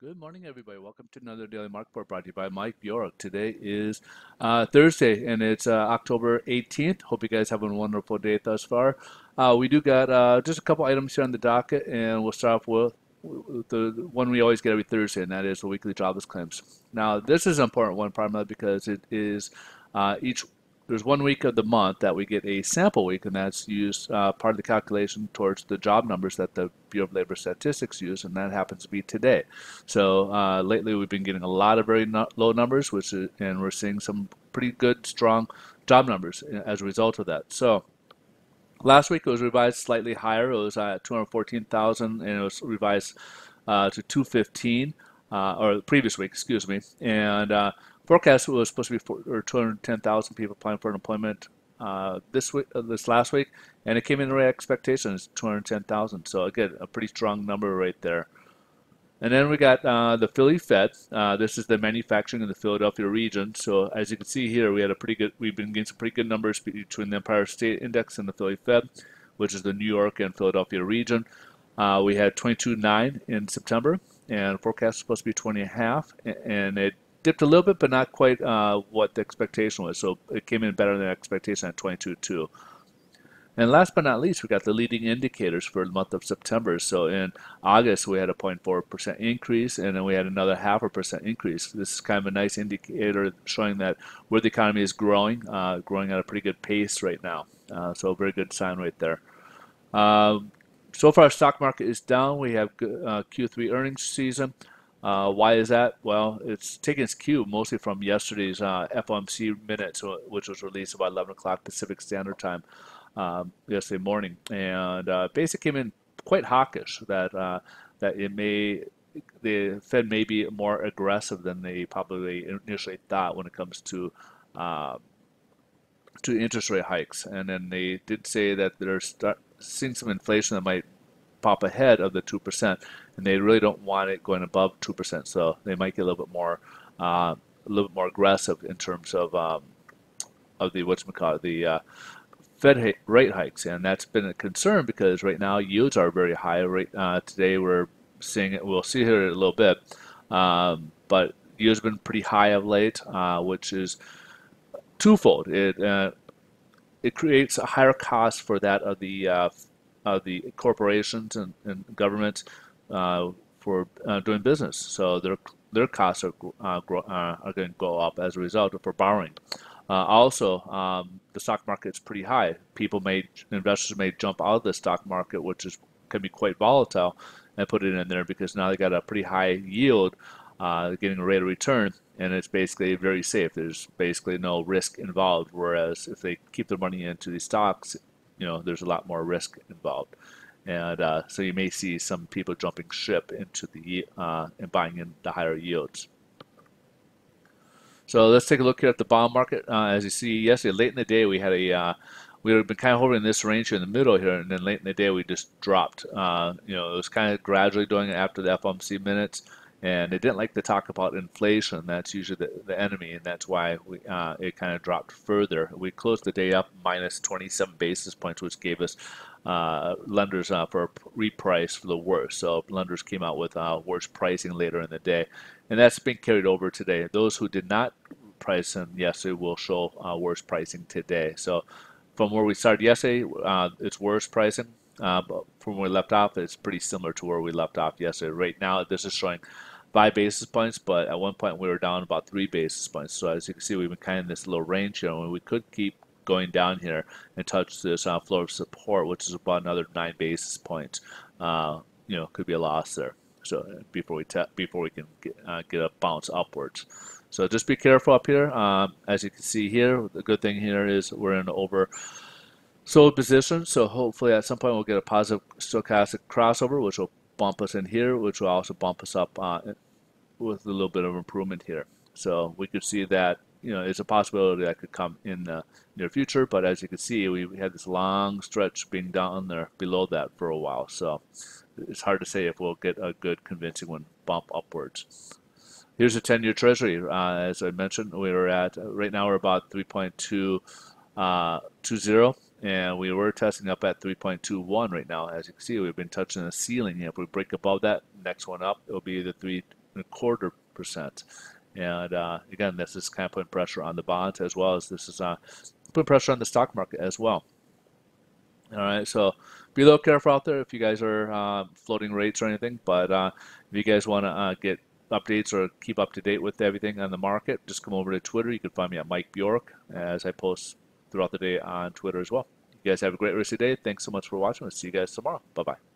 Good morning, everybody. Welcome to another Daily Market Report brought to you by Mike Bjork. Today is Thursday, and it's October 18th. Hope you guys have a wonderful day thus far. We do got just a couple items here on the docket, and we'll start off with the one we always get every Thursday, and that is the weekly jobless claims. Now, this is an important one, primarily because it is each there's 1 week of the month that we get a sample week, and that's used part of the calculation towards the job numbers that the Bureau of Labor Statistics use, and that happens to be today. So lately we've been getting a lot of very low numbers, and we're seeing some pretty good, strong job numbers as a result of that. So last week it was revised slightly higher. It was at 214,000, and it was revised to 215, or the previous week, excuse me. And forecast was supposed to be 210,000 people applying for unemployment this last week, and it came in the right expectations, 210,000. So again, a pretty strong number right there. And then we got the Philly Fed. This is the manufacturing in the Philadelphia region. So as you can see here, we've been getting some pretty good numbers between the Empire State Index and the Philly Fed, which is the New York and Philadelphia region. We had 22.9 in September, and forecast was supposed to be 20.5, and it dipped a little bit, but not quite what the expectation was. So it came in better than expectation at 22.2. And last but not least, we got the leading indicators for the month of September. So in August, we had a 0.4% increase, and then we had another 0.5% increase. This is kind of a nice indicator showing that where the economy is growing at a pretty good pace right now. So a very good sign right there. So far, stock market is down. We have Q3 earnings season. Why is that? Well, it's taking its cue mostly from yesterday's FOMC minutes, which was released about 11 o'clock Pacific Standard Time yesterday morning, and basically came in quite hawkish that the Fed may be more aggressive than they probably initially thought when it comes to interest rate hikes. And then they did say that they're seeing some inflation that might pop ahead of the 2%, and they really don't want it going above 2%. So they might get a little bit more aggressive in terms of the whatchamacallit, the Fed rate hikes, and that's been a concern because right now yields are very high. Today we're seeing it. We'll see here in a little bit, but yields have been pretty high of late, which is twofold. It creates a higher cost for that of the corporations and governments for doing business. So their costs are going to go up as a result for borrowing. Also, the stock market is pretty high. Investors may jump out of the stock market, can be quite volatile, and put it in there because now they got a pretty high yield, getting a rate of return, and it's basically very safe. There's basically no risk involved. Whereas if they keep their money into these stocks, there's a lot more risk involved, and so you may see some people jumping ship into and buying in the higher yields. So let's take a look here at the bond market. As you see, yesterday late in the day we had we had been kind of hovering in this range here in the middle here, and then late in the day we just dropped. It was kind of gradually doing it after the FOMC minutes, and they didn't like to talk about inflation. That's usually the enemy, and that's why it kind of dropped further. We closed the day up minus 27 basis points, which gave us lenders for a reprice for the worst. So lenders came out with worse pricing later in the day, and that's been carried over today. Those who did not price in yesterday will show worse pricing today. So from where we started yesterday, it's worse pricing. But from where we left off, it's pretty similar to where we left off yesterday. Right now, this is showing 5 basis points, but at one point we were down about 3 basis points. So as you can see, we've been kind of in this little range here, and we could keep going down here and touch this floor of support, which is about another 9 basis points. Could be a loss there. So before we can get a bounce upwards. So just be careful up here. As you can see here, the good thing here is we're in an oversold position. So hopefully at some point we'll get a positive stochastic crossover, which will bump us in here, which will also bump us up with a little bit of improvement here. So we could see that it's a possibility that could come in the near future. But as you can see, we had this long stretch being down there below that for a while. So it's hard to say if we'll get a good convincing one bump upwards. Here's a 10-year Treasury. As I mentioned, right now we're about 3.20, and we were testing up at 3.21 right now. As you can see, we've been touching the ceiling. If we break above that, next one up, it'll be the 0.25%. And again, this is kind of putting pressure on the bonds as well as this is putting pressure on the stock market as well. All right, so be a little careful out there if you guys are floating rates or anything. But if you guys want to get updates or keep up to date with everything on the market, just come over to Twitter. You can find me at Mike Bjork as I post throughout the day on Twitter as well. You guys have a great rest of the day. Thanks so much for watching. We'll see you guys tomorrow. Bye-bye.